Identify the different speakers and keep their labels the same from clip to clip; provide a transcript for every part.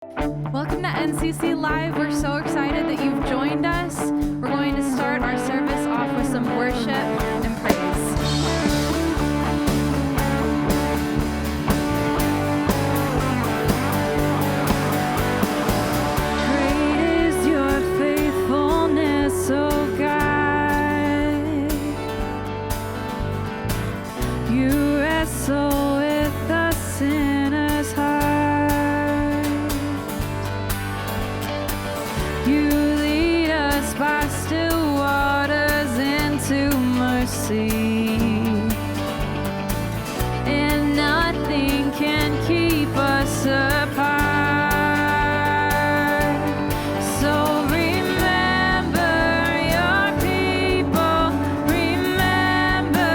Speaker 1: Welcome to NCC Live. We're so excited that you've joined us. We're going to start our service off with some worship and praise.
Speaker 2: And nothing can keep us apart. So remember your people, remember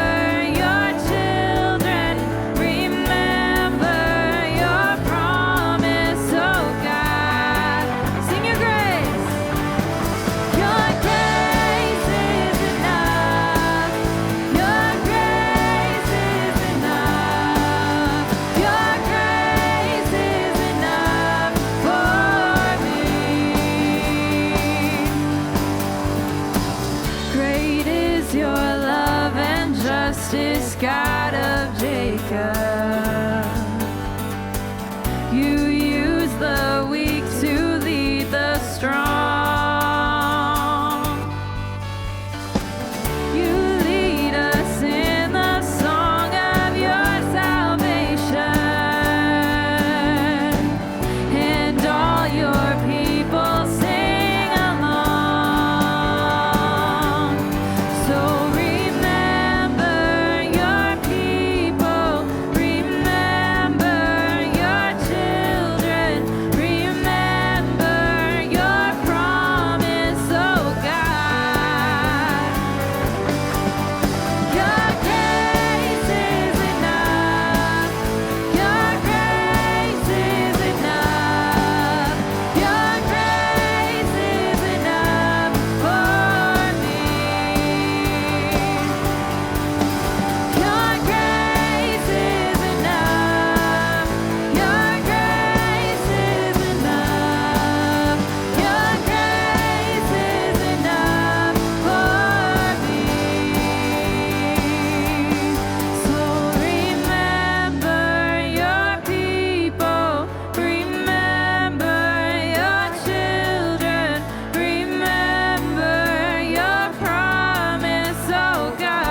Speaker 2: your children, remember your promise, oh God. Sing your grace. Your grace is enough. Your grace is enough. Your grace is enough for me. Great is your love and justice, God of Jacob. You use the weak to lead the strong. You lead us in the song of your salvation, and all your people sing along. So remember your people, remember your children, remember your promise, oh God. Your grace is enough. Your grace is enough. Your grace is enough for me. Your grace is enough. Your grace is enough. Your grace is enough for me. So remember your people, remember your children, remember your promise, oh God.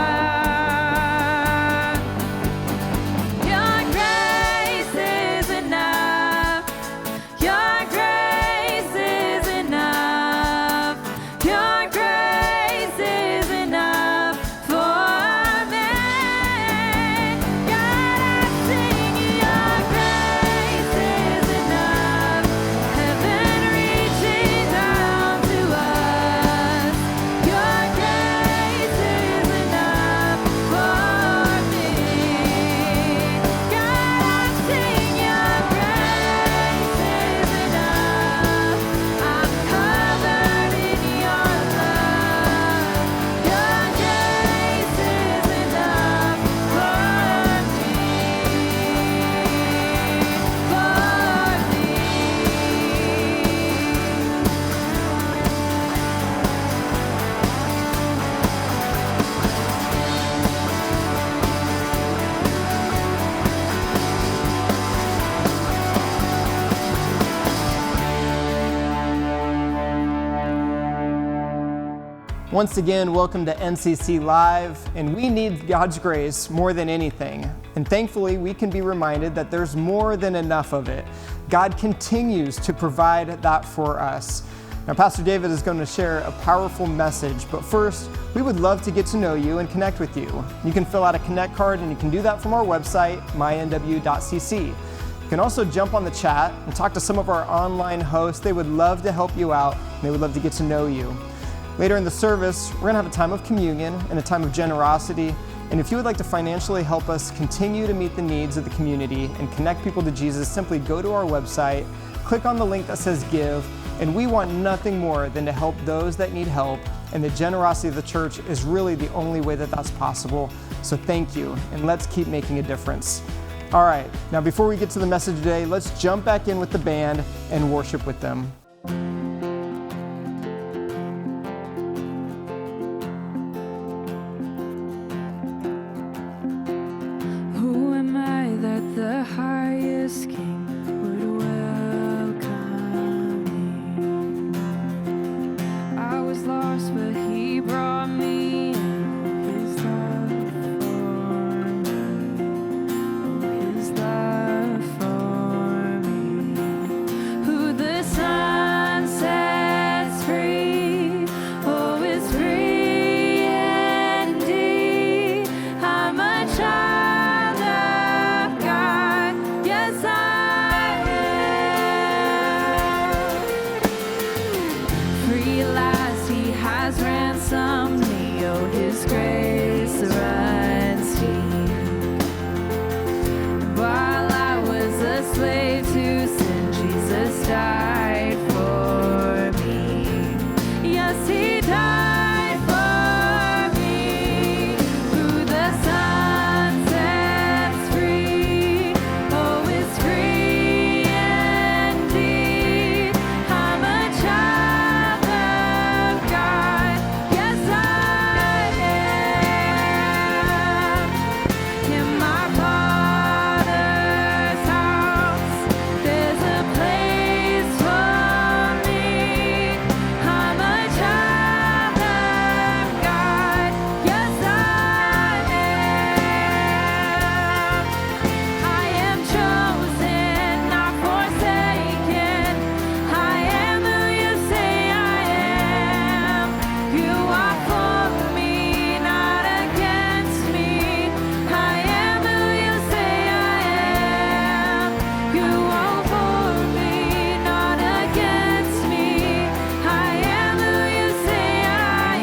Speaker 2: Your grace is enough. Your grace is enough. Your grace is enough for me. God, I sing your grace is enough. Heaven reaching down to us. Your grace is enough for me. God, I sing your grace is enough. I'm covered in your love. Your grace is enough for me.
Speaker 3: Once again, welcome to NCC Live, and we need God's grace more than anything. And thankfully, we can be reminded that there's more than enough of it. God continues to provide that for us. Now, Pastor David is going to share a powerful message, but first, we would love to get to know you and connect with you. You can fill out a Connect card, and you can do that from our website, mynw.cc. You can also jump on the chat and talk to some of our online hosts. They would love to help you out, and they would love to get to know you. Later in the service, we're going to have a time of communion and a time of generosity. And if you would like to financially help us continue to meet the needs of the community and connect people to Jesus, simply go to our website, click on the link that says Give, and we want nothing more than to help those that need help. And the generosity of the church is really the only way that that's possible. So thank you, and let's keep making a difference. All right, now before we get to the message today, let's jump back in with the band and worship with them.
Speaker 2: Who am I that the highest King would welcome me? I was lost, but He brought me in. His love for me, His love for me. Who the Son sets free, oh, is free indeed. I'm a child of God, yes I am. Free at last, He has ransomed me, oh, His grace runs deep. While I was a slave to sin, Jesus died for me. Yes, He died for me. Who the Son sets free, oh, is free indeed. I'm a child of God, yes I am. In my Father's house, there's a place for me. I'm a child of God, yes I am chosen, not forsaken. I am who you say I am. You are for me, not against me. I am who you say I am. You are for me, not against me. I am who you say I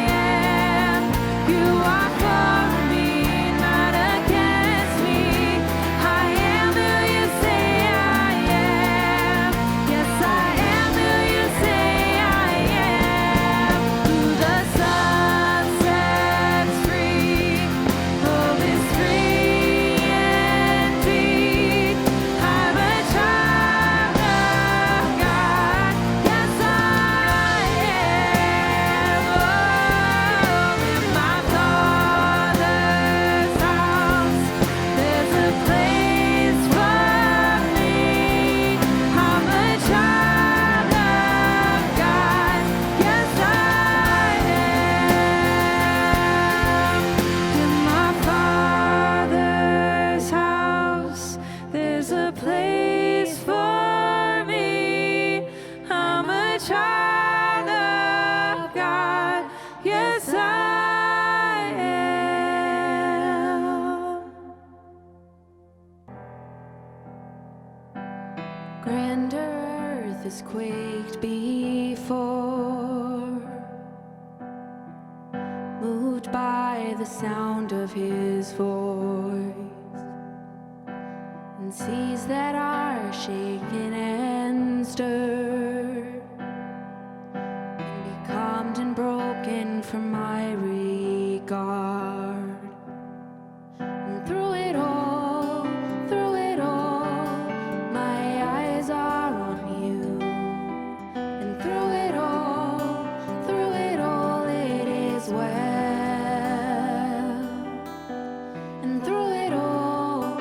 Speaker 2: am. You are for me, not against me. I am who you say I am. Yes, I am who you say I am. Who the Son sets free, oh, is free indeed. I'm a child of God, yes I am. Oh, in my Father's house, there's a place for me. I'm a child of God, yes I am. In my Father's house, there's a place for me. I'm a child of God, yes I am. Grander earth has quaked before, moved by the sound of His voice, and seas that are shaken and stirred can be calmed and broken from my regard. And through it all, my eyes are on you. And through it all, it is well. And through it all,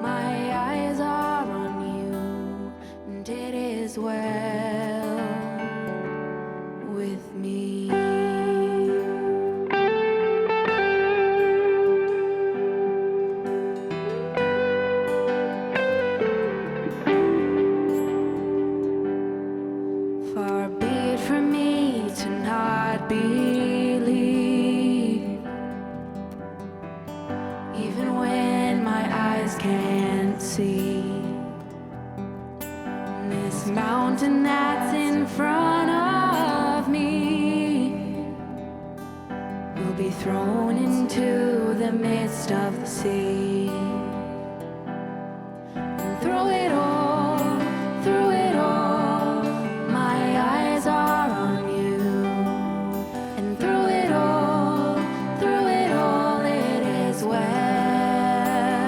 Speaker 2: my eyes are on you. And it is well with me. Far be it from me to not believe, even when my eyes can't see. This mountain that's in front of me will be thrown into the midst of the sea. And through it all, my eyes are on you. And through it all, it is well.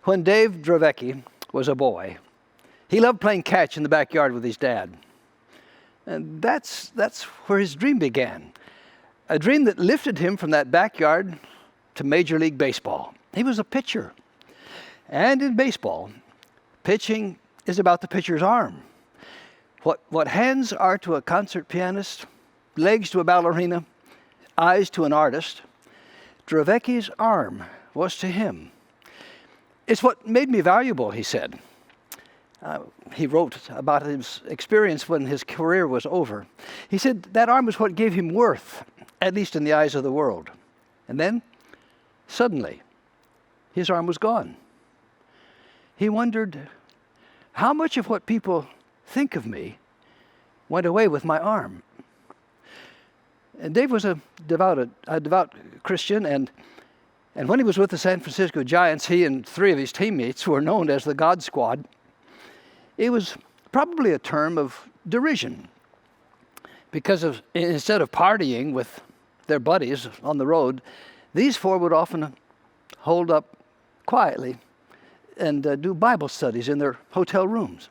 Speaker 4: When Dave Dravecki was a boy, he loved playing catch in the backyard with his dad. And that's where his dream began. A dream that lifted him from that backyard to Major League Baseball. He was a pitcher. And in baseball, pitching is about the pitcher's arm. What hands are to a concert pianist, legs to a ballerina, eyes to an artist, Dravecki's arm was to him. It's what made me valuable, he said. He wrote about his experience when his career was over. He said that arm was what gave him worth, at least in the eyes of the world. And then, suddenly, his arm was gone. He wondered, how much of what people think of me went away with my arm? And Dave was a devout Christian, and when he was with the San Francisco Giants, he and 3 of his teammates were known as the God Squad. It was probably a term of derision, because instead of partying with their buddies on the road, these 4 would often hold up quietly and do Bible studies in their hotel rooms.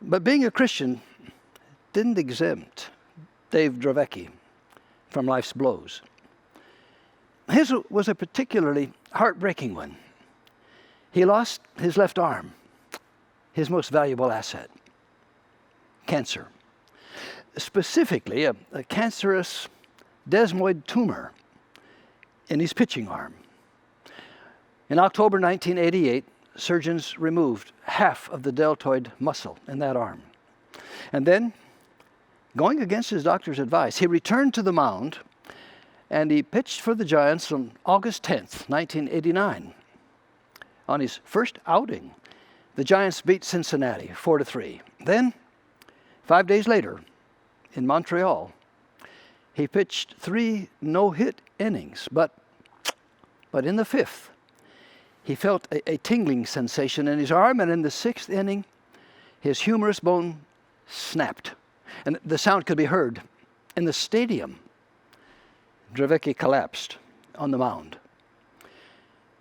Speaker 4: But being a Christian didn't exempt Dave Dravecki from life's blows. His was a particularly heartbreaking one. He lost his left arm, his most valuable asset, cancer. Specifically, a cancerous desmoid tumor in his pitching arm. In October 1988, surgeons removed half of the deltoid muscle in that arm. And then, going against his doctor's advice, he returned to the mound and he pitched for the Giants on August 10th, 1989. On his first outing, the Giants beat Cincinnati 4-3. Then, 5 days later, in Montreal, he pitched 3 no-hit innings, but in the 5th, he felt a tingling sensation in his arm, and in the 6th inning, his humerus bone snapped, and the sound could be heard in the stadium. Dravecki collapsed on the mound.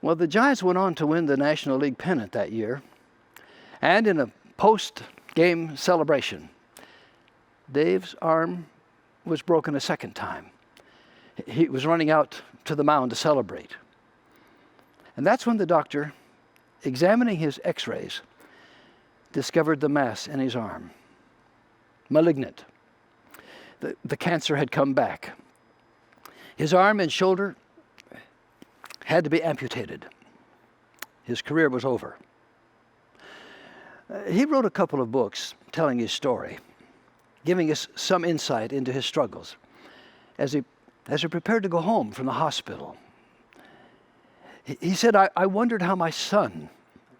Speaker 4: Well, the Giants went on to win the National League pennant that year, and in a post-game celebration, Dave's arm was broken a second time. He was running out to the mound to celebrate. And that's when the doctor, examining his x-rays, discovered the mass in his arm. Malignant. The cancer had come back. His arm and shoulder had to be amputated. His career was over. He wrote a couple of books telling his story, giving us some insight into his struggles as he prepared to go home from the hospital. He said, I wondered how my son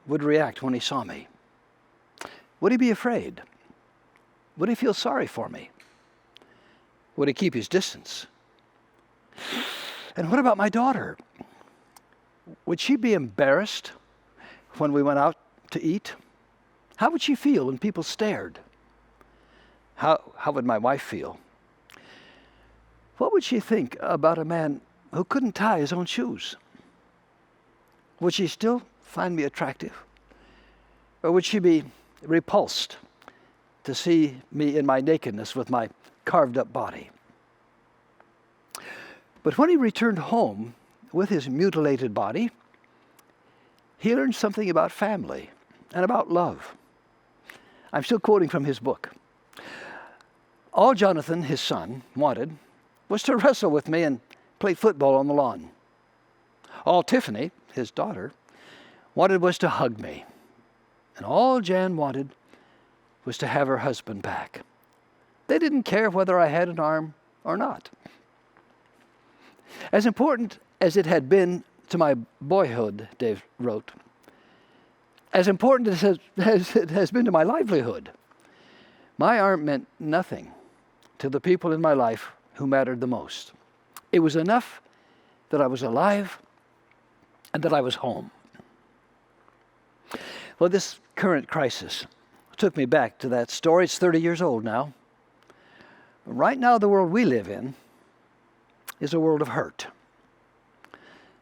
Speaker 4: would react when he saw me. Would he be afraid? Would he feel sorry for me? Would he keep his distance? And what about my daughter? Would she be embarrassed when we went out to eat? How would she feel when people stared? How would my wife feel? What would she think about a man who couldn't tie his own shoes? Would she still find me attractive? Or would she be repulsed to see me in my nakedness with my carved up body? But when he returned home with his mutilated body, he learned something about family and about love. I'm still quoting from his book. All Jonathan, his son, wanted was to wrestle with me and play football on the lawn. All Tiffany, his daughter, wanted was to hug me. And all Jan wanted was to have her husband back. They didn't care whether I had an arm or not. As important as it had been to my boyhood, Dave wrote, as important as it has been to my livelihood, my arm meant nothing to the people in my life who mattered the most. It was enough that I was alive and that I was home. Well, this current crisis took me back to that story. It's 30 years old now. Right now, the world we live in is a world of hurt.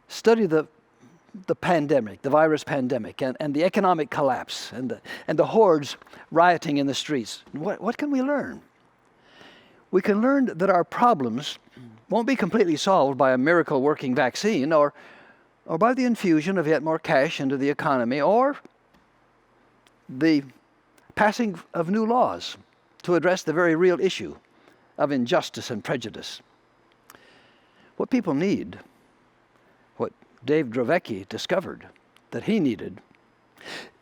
Speaker 4: Study the the pandemic, the virus pandemic, and the economic collapse, and the hordes rioting in the streets, what can we learn? We can learn that our problems won't be completely solved by a miracle-working vaccine or by the infusion of yet more cash into the economy or the passing of new laws to address the very real issue of injustice and prejudice. What people need, what Dave Dravecki discovered that he needed,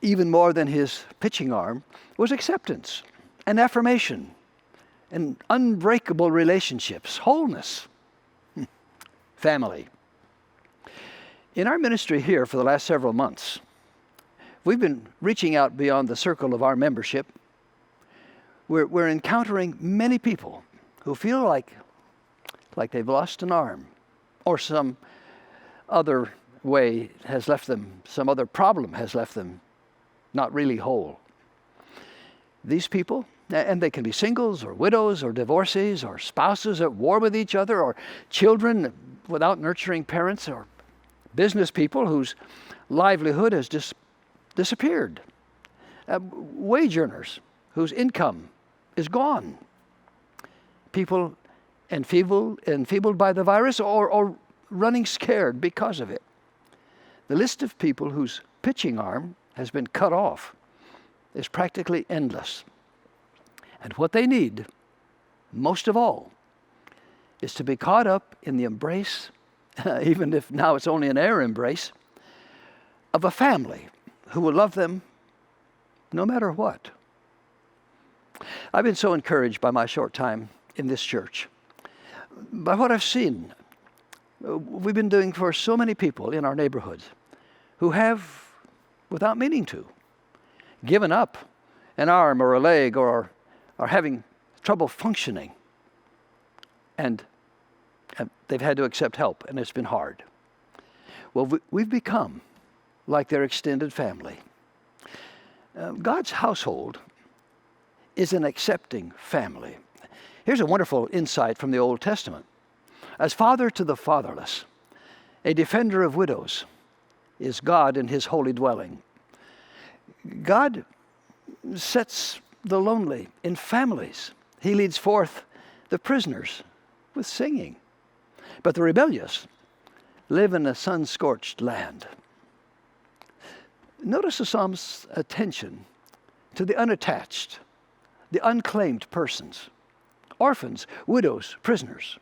Speaker 4: even more than his pitching arm, was acceptance and affirmation and unbreakable relationships, wholeness, family. In our ministry here for the last several months, we've been reaching out beyond the circle of our membership. We're encountering many people who feel like they've lost an arm or some other way has left them, some other problem has left them not really whole. These people, and they can be singles or widows or divorcees or spouses at war with each other or children without nurturing parents or business people whose livelihood has disappeared. Wage earners whose income is gone. People enfeebled by the virus or running scared because of it. The list of people whose pitching arm has been cut off is practically endless. And what they need, most of all, is to be caught up in the embrace, even if now it's only an air embrace, of a family who will love them no matter what. I've been so encouraged by my short time in this church, by what I've seen. We've been doing for so many people in our neighborhoods who have, without meaning to, given up an arm or a leg or are having trouble functioning. And they've had to accept help, and it's been hard. Well, we've become like their extended family. God's household is an accepting family. Here's a wonderful insight from the Old Testament. As father to the fatherless, a defender of widows, is God in his holy dwelling. God sets the lonely in families. He leads forth the prisoners with singing. But the rebellious live in a sun-scorched land. Notice the psalm's attention to the unattached, the unclaimed persons, orphans, widows, prisoners.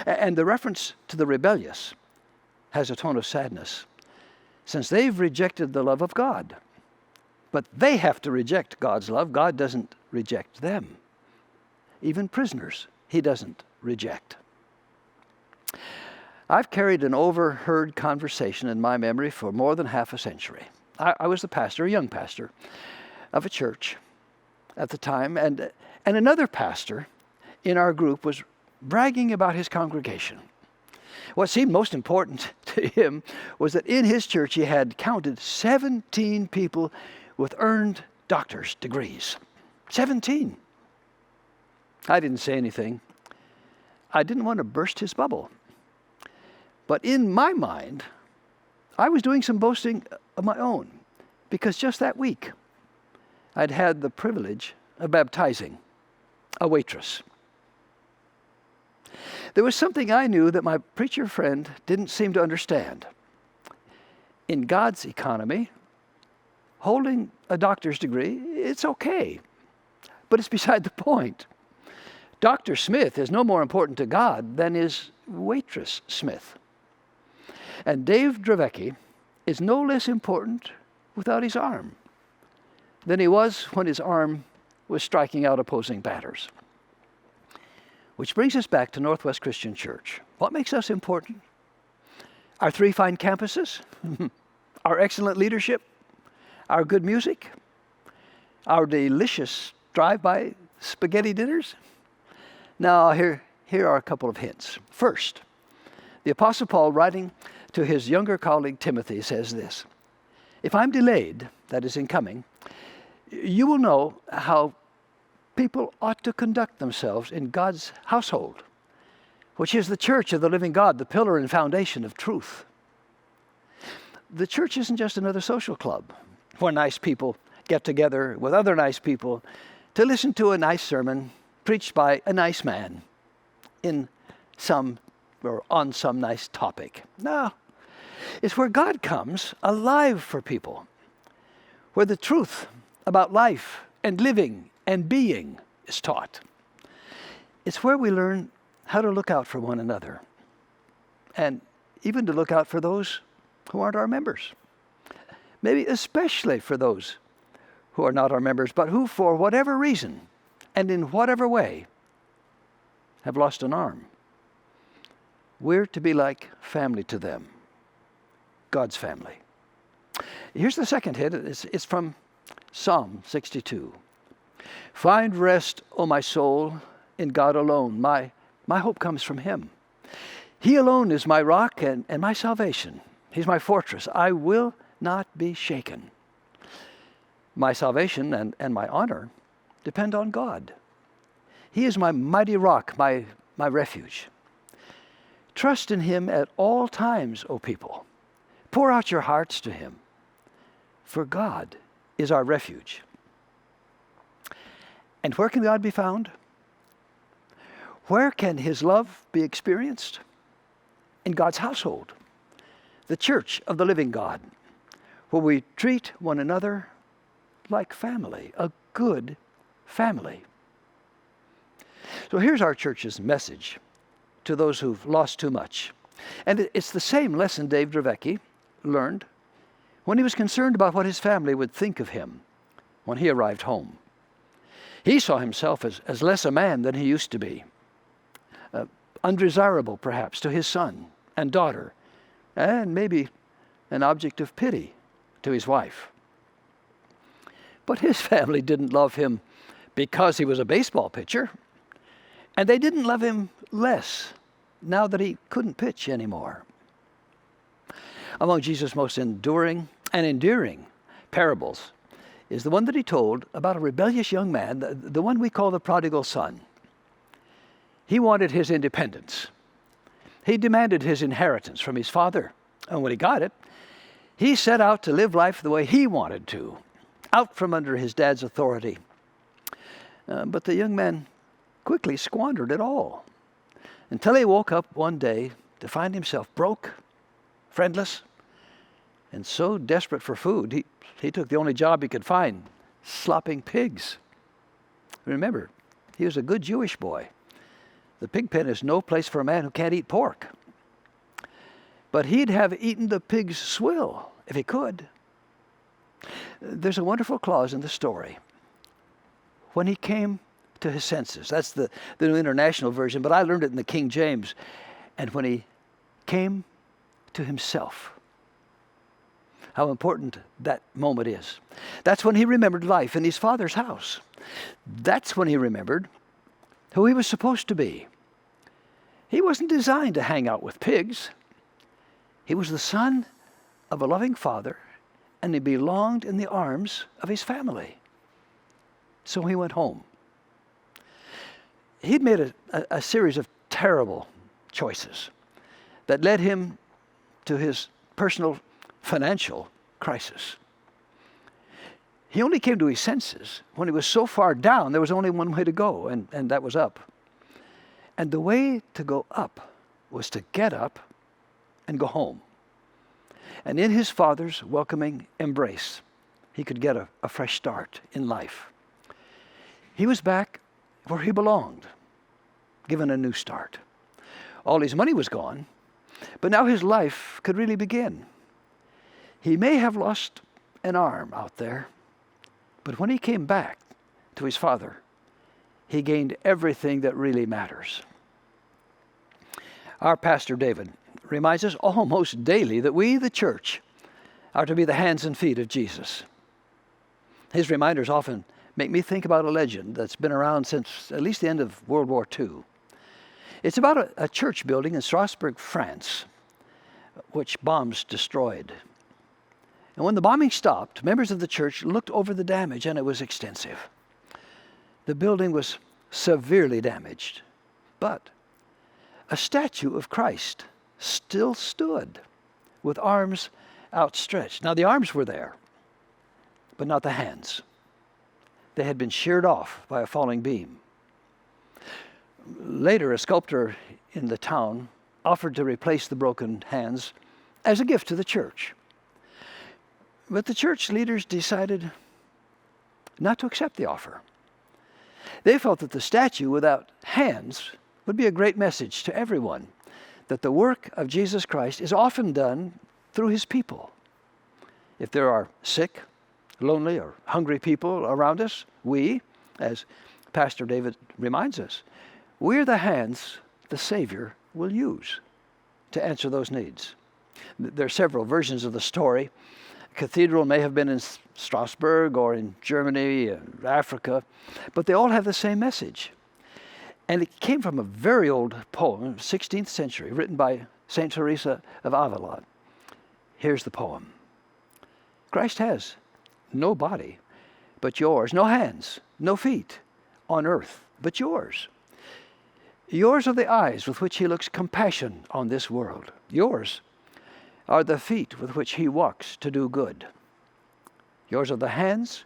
Speaker 4: And the reference to the rebellious has a tone of sadness, since they've rejected the love of God. But they have to reject God's love. God doesn't reject them. Even prisoners, he doesn't reject. I've carried an overheard conversation in my memory for more than half a century. I was the pastor, a young pastor, of a church at the time, and another pastor in our group was bragging about his congregation. What seemed most important to him was that in his church he had counted 17 people with earned doctor's degrees. 17. I didn't say anything. I didn't want to burst his bubble. But in my mind, I was doing some boasting of my own, because just that week, I'd had the privilege of baptizing a waitress. There was something I knew that my preacher friend didn't seem to understand. In God's economy, holding a doctor's degree, it's okay, but it's beside the point. Dr. Smith is no more important to God than is waitress Smith. And Dave Dravecki is no less important without his arm than he was when his arm was striking out opposing batters. Which brings us back to Northwest Christian Church. What makes us important? Our 3 fine campuses, our excellent leadership, our good music, our delicious drive-by spaghetti dinners. Now, here are a couple of hints. First, the Apostle Paul, writing to his younger colleague Timothy, says this: if I'm delayed, that is in coming, you will know how people ought to conduct themselves in God's household, which is the church of the living God, the pillar and foundation of truth. the church isn't just another social club where nice people get together with other nice people to listen to a nice sermon preached by a nice man in some or on some nice topic. No, it's where God comes alive for people, where the truth about life and living and being is taught. It's where we learn how to look out for one another, and even to look out for those who aren't our members. Maybe especially for those who are not our members, but who, for whatever reason and in whatever way, have lost an arm. We're to be like family to them, God's family. Here's the second hit. It's from Psalm 62. Find rest, O my soul, in God alone. My hope comes from Him. He alone is my rock and my salvation. He's my fortress. I will not be shaken. My salvation and my honor depend on God. He is my mighty rock, my refuge. Trust in Him at all times, O people. Pour out your hearts to Him, for God is our refuge. And where can God be found? Where can His love be experienced? In God's household, the church of the living God, where we treat one another like family, a good family. So here's our church's message to those who've lost too much. And it's the same lesson Dave Dravecki learned when he was concerned about what his family would think of him when he arrived home. He saw himself as less a man than he used to be, undesirable perhaps to his son and daughter, and maybe an object of pity to his wife. But his family didn't love him because he was a baseball pitcher, and they didn't love him less now that he couldn't pitch anymore. Among Jesus' most enduring and endearing parables is the one that he told about a rebellious young man, the one we call the prodigal son. He wanted his independence. He demanded his inheritance from his father. And when he got it, he set out to live life the way he wanted to, out from under his dad's authority. But the young man quickly squandered it all until he woke up one day to find himself broke, friendless, and so desperate for food, he took the only job he could find, slopping pigs. Remember, he was a good Jewish boy. The pig pen is no place for a man who can't eat pork. But he'd have eaten the pig's swill if he could. There's a wonderful clause in the story. When he came to his senses, that's the New International Version, but I learned it in the King James. And when he came to himself, how important that moment is. That's when he remembered life in his father's house. That's when he remembered who he was supposed to be. He wasn't designed to hang out with pigs. He was the son of a loving father, and he belonged in the arms of his family. So he went home. He'd made a series of terrible choices that led him to his personal financial crisis. He only came to his senses when he was so far down, there was only one way to go, and that was up. And the way to go up was to get up and go home. And in his father's welcoming embrace, he could get a fresh start in life. He was back where he belonged, given a new start. All his money was gone, but now his life could really begin. He may have lost an arm out there, but when he came back to his father, he gained everything that really matters. Our pastor David reminds us almost daily that we, the church, are to be the hands and feet of Jesus. His reminders often make me think about a legend that's been around since at least the end of World War II. It's about a church building in Strasbourg, France, which bombs destroyed. And when the bombing stopped, members of the church looked over the damage, and it was extensive. The building was severely damaged, but a statue of Christ still stood with arms outstretched. Now the arms were there, but not the hands. They had been sheared off by a falling beam. Later, a sculptor in the town offered to replace the broken hands as a gift to the church. But the church leaders decided not to accept the offer. They felt that the statue without hands would be a great message to everyone, that the work of Jesus Christ is often done through his people. If there are sick, lonely, or hungry people around us, we, as Pastor David reminds us, we're the hands the Savior will use to answer those needs. There are several versions of the story. Cathedral may have been in Strasbourg or in Germany, Africa, but they all have the same message. And it came from a very old poem, 16th century, written by St. Teresa of Avila. Here's the poem. Christ has no body but yours, no hands, no feet on earth but yours. Yours are the eyes with which he looks compassion on this world. Yours are the feet with which he walks to do good. Yours are the hands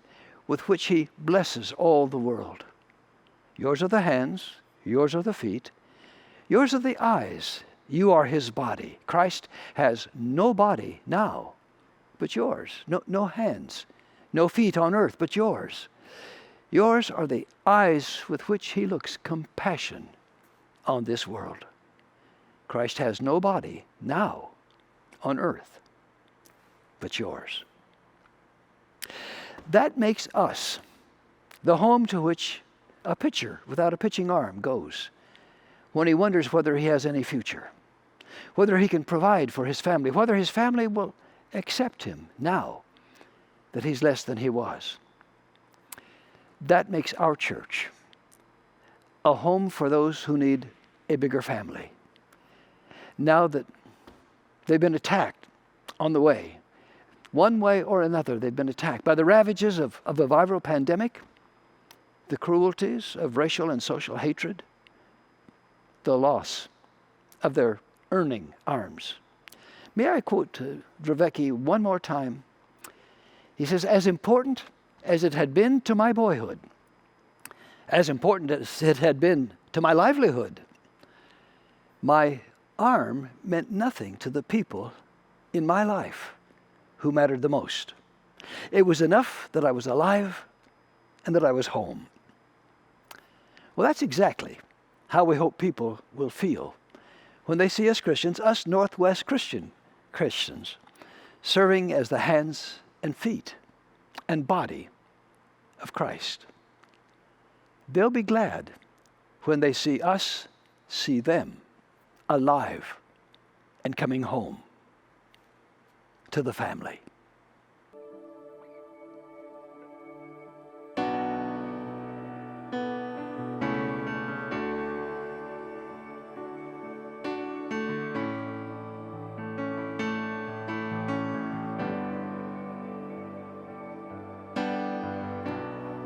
Speaker 4: with which he blesses all the world. Yours are the hands, yours are the feet, yours are the eyes, you are his body. Christ has no body now but yours, no hands, no feet on earth but yours. Yours are the eyes with which he looks compassion on this world. Christ has no body now on earth but yours. That makes us the home to which a pitcher without a pitching arm goes when he wonders whether he has any future, whether he can provide for his family, whether his family will accept him now that he's less than he was. That makes our church a home for those who need a bigger family. Now that they've been attacked on the way, one way or another they've been attacked by the ravages of a viral pandemic, the cruelties of racial and social hatred, the loss of their earning arms. May I quote Dravecki one more time? He says, as important as it had been to my boyhood, as important as it had been to my livelihood, my arm meant nothing to the people in my life who mattered the most. It was enough that I was alive and that I was home. Well, that's exactly how we hope people will feel when they see us Christians, us Northwest Christians, serving as the hands and feet and body of Christ. They'll be glad when they see us, see them alive and coming home to the family.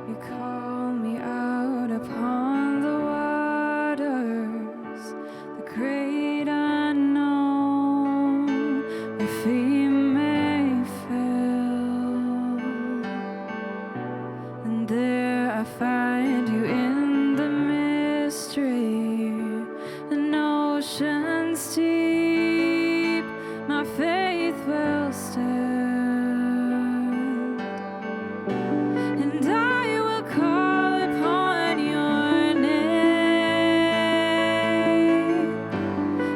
Speaker 2: You call me out upon the waters, the great unknown, where feet may fail. And there I find you in the mystery, an ocean's deep, my faith will stand. And I will call upon your name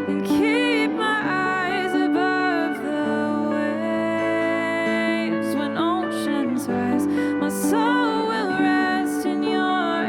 Speaker 2: and keep my eyes above the waves. When oceans rise, my soul will rest in your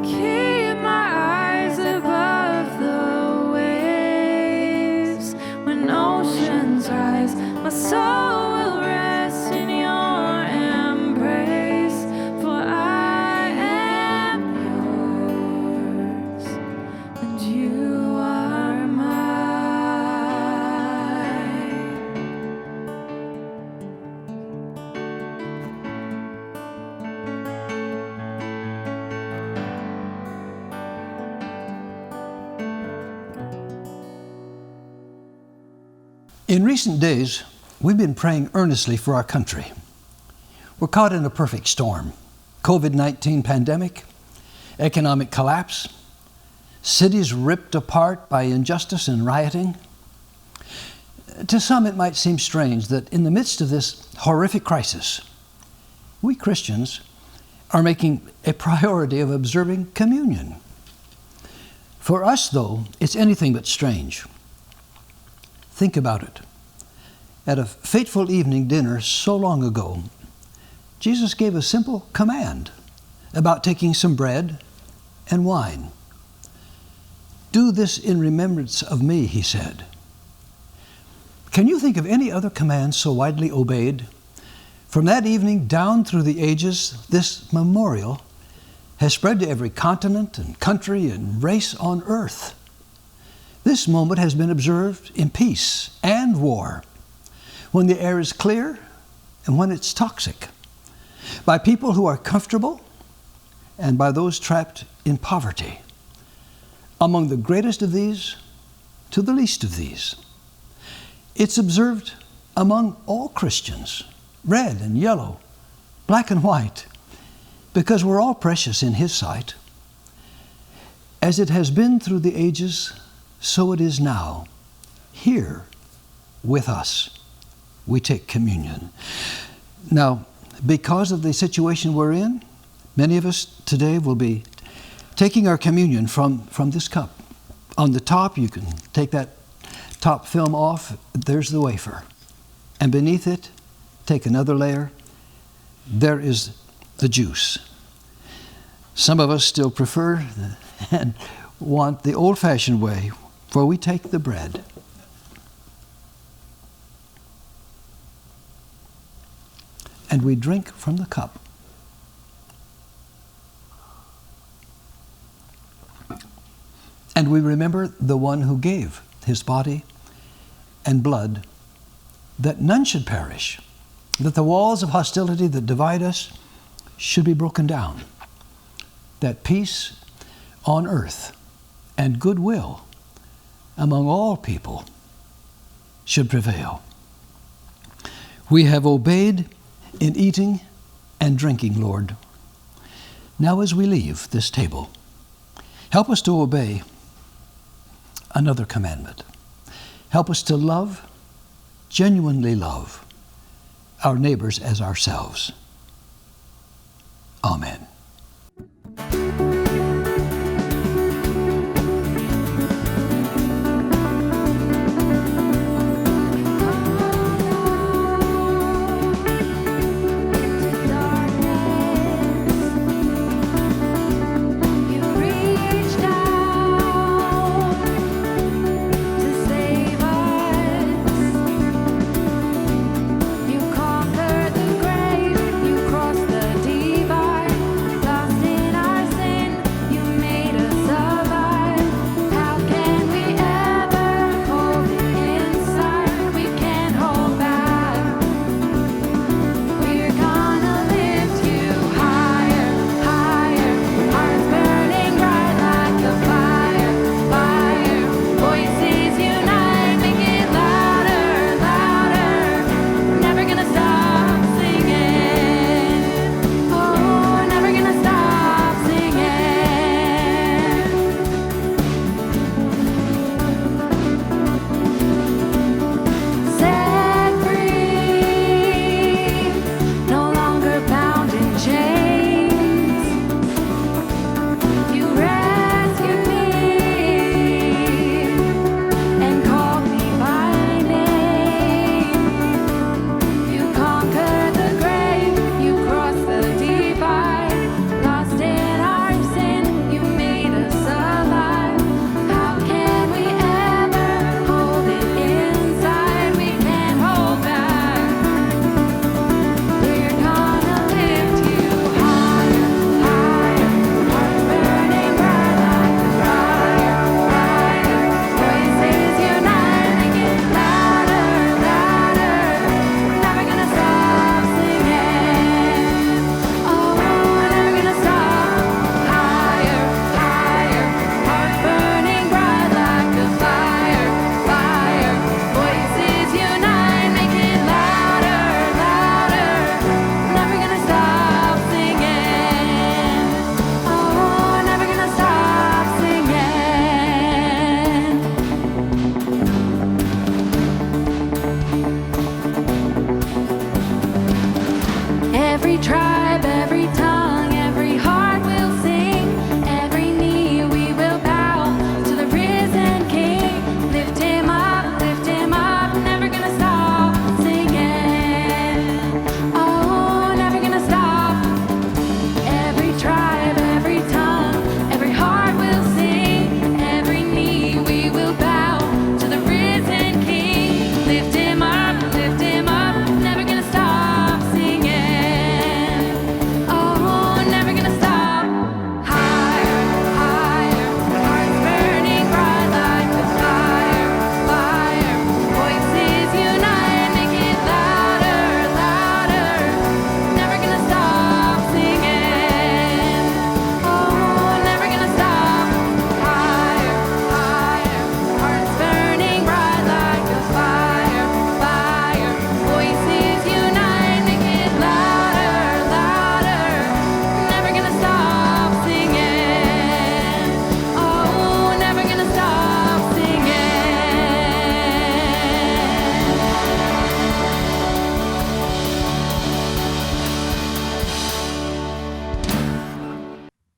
Speaker 2: Keep my eyes above the waves. When oceans rise, my soul will rest in your embrace. For I am yours, and you are mine.
Speaker 5: In recent days, we've been praying earnestly for our country. We're caught in a perfect storm. COVID-19 pandemic, economic collapse, cities ripped apart by injustice and rioting. To some, it might seem strange that in the midst of this horrific crisis, we Christians are making a priority of observing communion. For us, though, it's anything but strange. Think about it. At a fateful evening dinner so long ago, Jesus gave a simple command about taking some bread and wine. Do this in remembrance of me, he said. Can you think of any other command so widely obeyed? From that evening down through the ages, this memorial has spread to every continent and country and race on earth. This moment has been observed in peace and war, when the air is clear and when it's toxic, by people who are comfortable and by those trapped in poverty. Among the greatest of these to the least of these. It's observed among all Christians, red and yellow, black and white, because we're all precious in His sight. As it has been through the ages, so it is now, here with us. We take communion. Now, because of the situation we're in, many of us today will be taking our communion from this cup. On the top, you can take that top film off. There's the wafer. And beneath it, take another layer. There is the juice. Some of us still prefer and want the old-fashioned way, where we take the bread. And we drink from the cup. And we remember the one who gave His body and blood, that none should perish, that the walls of hostility that divide us should be broken down, that peace on earth and goodwill among all people should prevail. We have obeyed in eating and drinking, Lord. Now as we leave this table, help us to obey another commandment. Help us to love, genuinely love, our neighbors as ourselves. Amen.